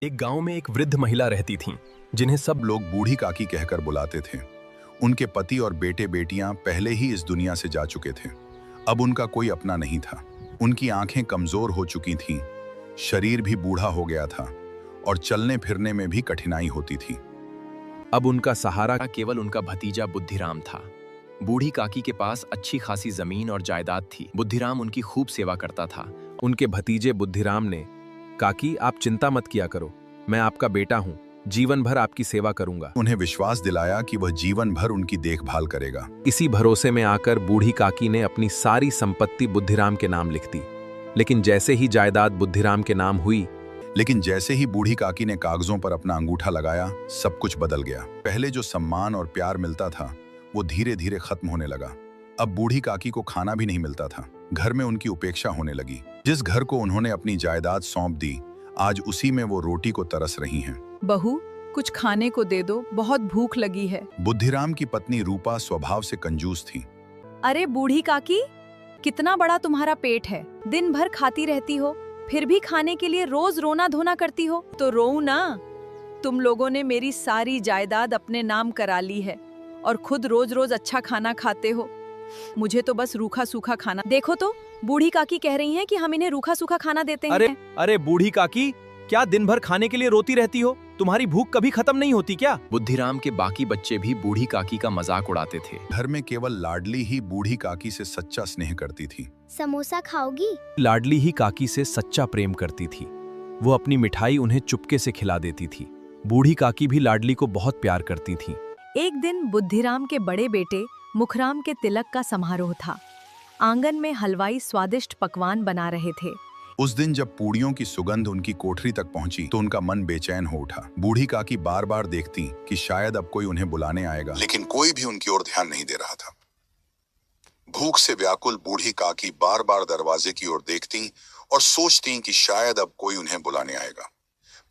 एक गांव में एक वृद्ध महिला रहती थीं, जिन्हें सब लोग बूढ़ी काकी कहकर बुलाते थे। उनके पति और बेटे बेटियां पहले ही इस दुनिया से जा चुके थे। अब उनका कोई अपना नहीं था। उनकी आंखें कमजोर हो चुकी थीं, शरीर भी बूढ़ा हो गया था और चलने फिरने में भी कठिनाई होती थी। अब उनका सहारा केवल उनका भतीजा बुद्धिराम था। बूढ़ी काकी के पास अच्छी खासी जमीन और जायदाद थी। बुद्धिराम उनकी खूब सेवा करता था। उनके भतीजे बुद्धिराम ने, काकी आप चिंता मत किया करो, मैं आपका बेटा हूँ, जीवन भर आपकी सेवा करूंगा। उन्हें विश्वास दिलाया कि वह जीवन भर उनकी देखभाल करेगा। इसी भरोसे में आकर बूढ़ी काकी ने अपनी सारी संपत्ति बुद्धिराम के नाम लिख दी। लेकिन जैसे ही जायदाद बुद्धिराम के नाम हुई, बूढ़ी काकी ने कागजों पर अपना अंगूठा लगाया, सब कुछ बदल गया। पहले जो सम्मान और प्यार मिलता था वो धीरे धीरे खत्म होने लगा। अब बूढ़ी काकी को खाना भी नहीं मिलता था। घर में उनकी उपेक्षा होने लगी। जिस घर को उन्होंने अपनी जायदाद सौंप दी, आज उसी में वो रोटी को तरस रही हैं। बहू, कुछ खाने को दे दो, बहुत भूख लगी है। बुद्धिराम की पत्नी रूपा स्वभाव से कंजूस थी। अरे बूढ़ी काकी, कितना बड़ा तुम्हारा पेट है, दिन भर खाती रहती हो, फिर भी खाने के लिए रोज रोना धोना करती हो। तो रोऊं ना? तुम लोगों ने मेरी सारी जायदाद अपने नाम करा ली है और खुद रोज रोज अच्छा खाना खाते हो। मुझे तो बस रूखा सूखा खाना। देखो तो, बूढ़ी काकी कह रही हैं कि हम इन्हें रूखा सूखा खाना देते हैं। अरे बूढ़ी काकी, क्या दिन भर खाने के लिए रोती रहती हो? तुम्हारी भूख कभी खत्म नहीं होती क्या? बुद्धिराम के बाकी बच्चे भी बूढ़ी काकी का मजाक उड़ाते थे। घर में केवल लाडली ही बूढ़ी काकी से सच्चा स्नेह करती थी। समोसा खाओगी? लाडली ही काकी से सच्चा प्रेम करती थी। वो अपनी मिठाई उन्हें चुपके से खिला देती थी। बूढ़ी काकी भी लाडली को बहुत प्यार करती थी। एक दिन बुद्धिराम के बड़े बेटे मुखराम के तिलक का समारोह था। आंगन में हलवाई स्वादिष्ट पकवान बना रहे थे। उस दिन जब पूड़ियों की सुगंध उनकी कोठरी तक पहुंची तो उनका मन बेचैन हो उठा। बूढ़ी काकी बार बार देखती कि शायद अब कोई उन्हें बुलाने आएगा, लेकिन कोई भी उनकी ओर ध्यान नहीं दे रहा था। भूख से व्याकुल बूढ़ी काकी बार बार दरवाजे की ओर देखती और सोचती कि शायद अब कोई उन्हें बुलाने आएगा,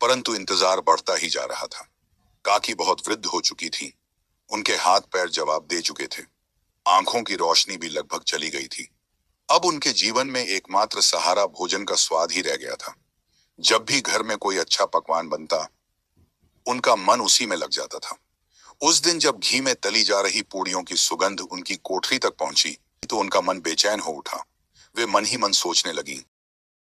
परंतु इंतजार बढ़ता ही जा रहा था। काकी बहुत वृद्ध हो चुकी थी। उनके हाथ पैर जवाब दे चुके थे। आंखों की रोशनी भी लगभग चली गई थी। अब उनके जीवन में एकमात्र सहारा भोजन का स्वाद ही रह गया था। जब भी घर में कोई अच्छा पकवान बनता, उनका मन उसी में लग जाता था। उस दिन जब घी में तली जा रही पूड़ियों की सुगंध उनकी कोठरी तक पहुंची तो उनका मन बेचैन हो उठा। वे मन ही मन सोचने लगी,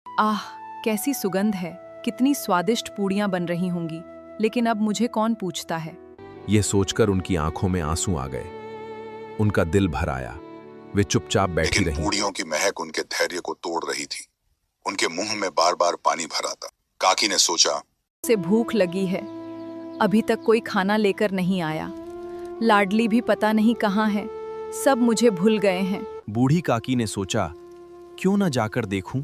आह, कैसी सुगंध है, कितनी स्वादिष्ट पूड़ियां बन रही होंगी, लेकिन अब मुझे कौन पूछता है। ये सोचकर उनकी आंखों में आंसू आ गए। उनका दिल भर आया। वे चुपचाप बैठी रहीं। पूड़ियों की महक उनके धैर्य को तोड़ रही थी। उनके मुंह में बार बार पानी भर आता। काकी ने सोचा, से भूख लगी है, अभी तक कोई खाना लेकर नहीं आया। लाडली भी पता नहीं कहाँ है, सब मुझे भूल गए हैं। बूढ़ी काकी ने सोचा, क्यों न जाकर देखूं,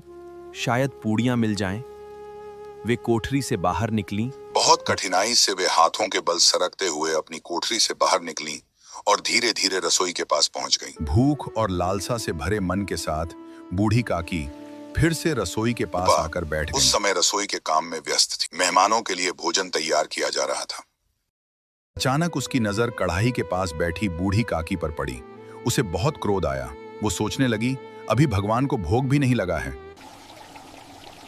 शायद पूड़ियां मिल जाएं। वे कोठरी से बाहर निकलीं। बहुत कठिनाई से वे हाथों के बल सरकते हुए अपनी कोठरी से बाहर निकलीं और धीरे धीरे रसोई के पास पहुंच गईं। भूख और लालसा से भरे मन के साथ बूढ़ी काकी फिर से रसोई के पास आकर बैठ गईं। उस समय रसोई के काम में व्यस्त थी। मेहमानों के लिए भोजन तैयार किया जा रहा था। अचानक उसकी नजर कढ़ाई के पास बैठी बूढ़ी काकी पर पड़ी। उसे बहुत क्रोध आया। वो सोचने लगी, अभी भगवान को भोग भी नहीं लगा है।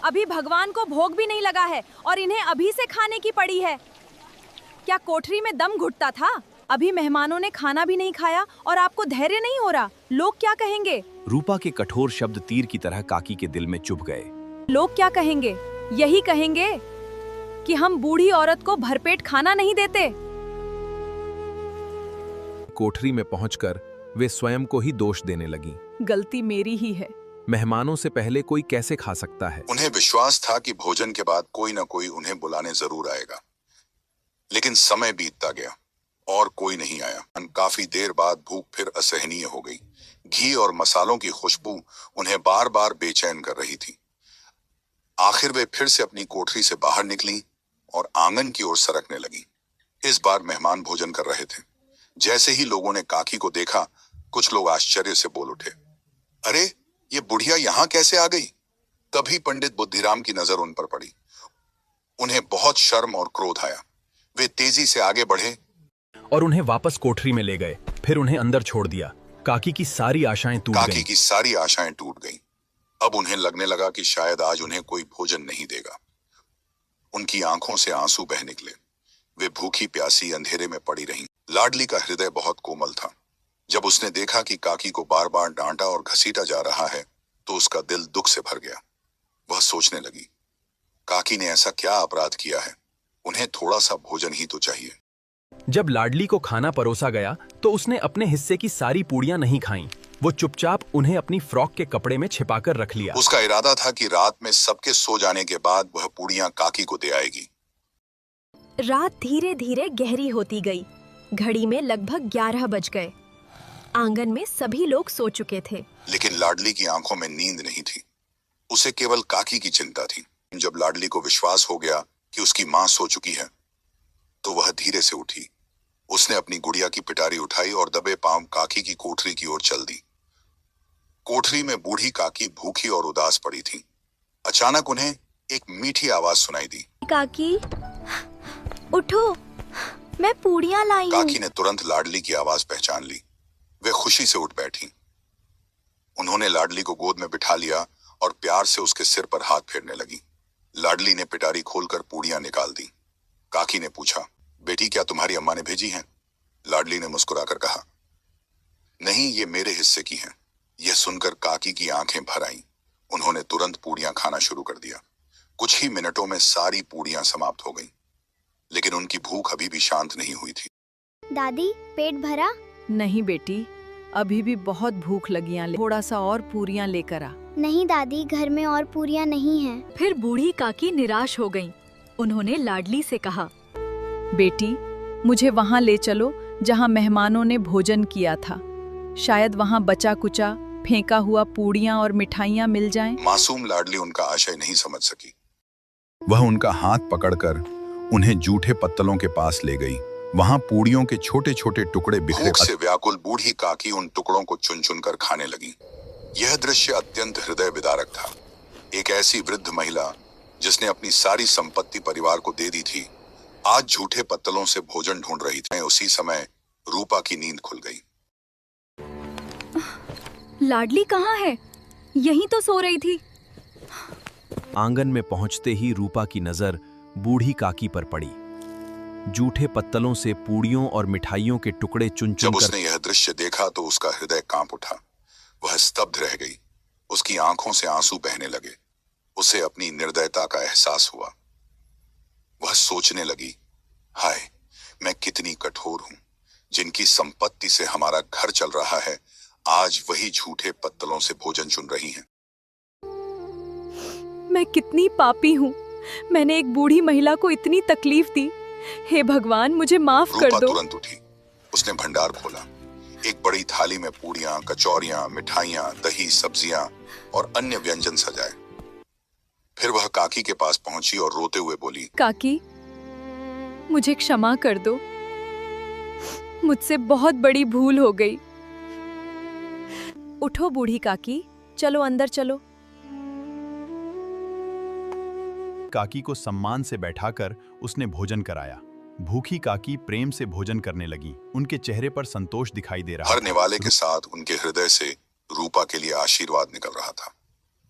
अभी भगवान को भोग भी नहीं लगा है और इन्हें अभी से खाने की पड़ी है। क्या कोठरी में दम घुटता था? अभी मेहमानों ने खाना भी नहीं खाया और आपको धैर्य नहीं हो रहा। लोग क्या कहेंगे? रूपा के कठोर शब्द तीर की तरह काकी के दिल में चुभ गए। लोग क्या कहेंगे? यही कहेंगे कि हम बूढ़ी औरत को भरपेट खाना नहीं देते। कोठरी में पहुंचकर वे स्वयं को ही दोष देने लगी। गलती मेरी ही है। मेहमानों से पहले कोई कैसे खा सकता है? उन्हें विश्वास था कि भोजन के बाद कोई न कोई उन्हें बुलाने जरूर आएगा, लेकिन समय बीतता गया और कोई नहीं आया। काफी देर बाद भूख फिर असहनीय हो गई। घी और मसालों की खुशबू उन्हें बार बार बेचैन कर रही थी। आखिर वे फिर से अपनी कोठरी से बाहर निकली और आंगन की ओर सरकने लगी। इस बार मेहमान भोजन कर रहे थे। जैसे ही लोगों ने काकी को देखा, कुछ लोग आश्चर्य से बोल उठे, अरे ये बुढ़िया यहाँ कैसे आ गई? तभी पंडित बुद्धिराम की नजर उन पर पड़ी। उन्हें बहुत शर्म और क्रोध आया। वे तेजी से आगे बढ़े और उन्हें वापस कोठरी में ले गए। फिर उन्हें अंदर छोड़ दिया। काकी की सारी आशाएं टूट गईं। काकी की सारी आशाएं टूट गईं। अब उन्हें लगने लगा कि शायद आज उन्हें कोई भोजन नहीं देगा। उनकी आंखों से आंसू बह निकले। वे भूखी प्यासी अंधेरे में पड़ी रहीं। लाडली का हृदय बहुत कोमल था। जब उसने देखा कि काकी को बार बार डांटा और घसीटा जा रहा है तो उसका दिल दुख से भर गया। वह सोचने लगी, काकी ने ऐसा क्या अपराध किया है, उन्हें थोड़ा सा भोजन ही तो चाहिए। जब लाडली को खाना परोसा गया तो उसने अपने हिस्से की सारी पूड़ियां नहीं खाईं। वो चुपचाप उन्हें अपनी फ्रॉक के कपड़े में छिपाकर रख लिया। उसका इरादा था कि रात में सबके सो जाने के बाद वह पूड़ियां काकी को दे आएगी। रात धीरे धीरे गहरी होती गई। घड़ी में लगभग 11 बज गए। आंगन में सभी लोग सो चुके थे, लेकिन लाडली की आंखों में नींद नहीं थी। उसे केवल काकी की चिंता थी। जब लाडली को विश्वास हो गया कि उसकी मां सो चुकी है तो वह धीरे से उठी। उसने अपनी गुड़िया की पिटारी उठाई और दबे पांव काकी की कोठरी की ओर चल दी। कोठरी में बूढ़ी काकी भूखी और उदास पड़ी थी। अचानक उन्हें एक मीठी आवाज सुनाई दी। काकी, उठो, मैं पूड़ियां लाई हूं। काकी ने तुरंत लाडली की आवाज पहचान ली। वे खुशी से उठ बैठी। उन्होंने लाडली को गोद में बिठा लिया और प्यार से उसके सिर पर हाथ फेरने लगी। लाडली ने पिटारी खोलकर पूड़ियां निकाल दी। काकी ने पूछा, बेटी क्या तुम्हारी अम्मा ने भेजी हैं? लाडली ने मुस्कुराकर कहा, नहीं, ये मेरे हिस्से की हैं। यह सुनकर काकी की आंखें भर आईं। उन्होंने तुरंत पूड़ियां खाना शुरू कर दिया। कुछ ही मिनटों में सारी पूड़ियां समाप्त हो गईं, लेकिन उनकी भूख अभी भी शांत नहीं हुई थी। दादी, पेट भरा? नहीं बेटी, अभी भी बहुत भूख लगी। थोड़ा सा और पूरियां लेकर आ। नहीं दादी, घर में और पूरियां नहीं हैं। फिर बूढ़ी काकी निराश हो गईं। उन्होंने लाडली से कहा, बेटी, मुझे वहाँ ले चलो जहाँ मेहमानों ने भोजन किया था। शायद वहाँ बचा कुचा फेंका हुआ पूड़ियां और मिठाइयां मिल जाएं। मासूम लाडली उनका आशय नहीं समझ सकी। वह उनका हाथ पकड़कर उन्हें जूठे पत्तलों के पास ले गई। वहाँ पूड़ियों के छोटे छोटे टुकड़े बिखरे। भूख से व्याकुल बूढ़ी काकी उन टुकड़ों को चुन चुन कर खाने लगी। यह दृश्य अत्यंत हृदय विदारक था। एक ऐसी वृद्ध महिला जिसने अपनी सारी संपत्ति परिवार को दे दी थी, आज झूठे पत्तलों से भोजन ढूंढ रही थी। उसी समय रूपा की नींद खुल गई। लाडली कहाँ है? यहीं तो सो रही थी। आंगन में पहुंचते ही रूपा की नजर बूढ़ी काकी पर पड़ी। जूठे पत्तलों से पूड़ियों और मिठाइयों के टुकड़े चुन चुन जब उसने यह दृश्य देखा तो उसका हृदय कांप उठा। वह स्तब्ध रह गई। उसकी आंखों से आंसू बहने लगे। उसे अपनी निर्दयता का एहसास हुआ। वह सोचने लगी, हाय, मैं कितनी कठोर हूं। जिनकी संपत्ति से हमारा घर चल रहा है, आज वही झूठे पत्तलों से भोजन चुन रही हैं। मैं कितनी पापी हूँ। मैंने एक बूढ़ी महिला को इतनी तकलीफ दी। हे भगवान, मुझे माफ कर रूपा दो। तुरंत उठी। उसने भंडार खोला। एक बड़ी थाली में पूड़ियां, कचौरियां, मिठाइयां, दही, सब्जियां और अन्य व्यंजन सजाए। फिर वह काकी के पास पहुंची और रोते हुए बोली, काकी, मुझे क्षमा कर दो। मुझसे बहुत बड़ी भूल हो गई। उठो बूढ़ी काकी, चलो अंदर चलो। काकी को सम्मान से बैठाकर उसने भोजन कराया। भूखी काकी प्रेम से भोजन करने लगी। उनके चेहरे पर संतोष दिखाई दे रहा हर निवाले के साथ उनके हृदय से रूपा के लिए आशीर्वाद निकल रहा था।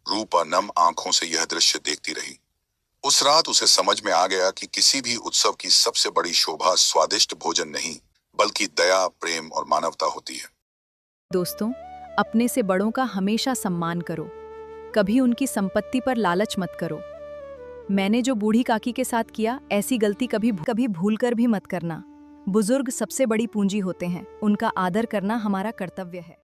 रूपा नम आंखों से यह दृश्य देखती रही। उस रात उसे समझ में आ गया कि किसी भी उत्सव की सबसे बड़ी शोभा स्वादिष्ट भोजन नहीं, बल्कि दया, प्रेम और मानवता होती है। दोस्तों, अपने से बड़ों का हमेशा सम्मान करो। कभी उनकी संपत्ति पर लालच मत करो। मैंने जो बूढ़ी काकी के साथ किया, ऐसी गलती कभी भूलकर भी मत करना। बुजुर्ग सबसे बड़ी पूंजी होते हैं। उनका आदर करना हमारा कर्तव्य है।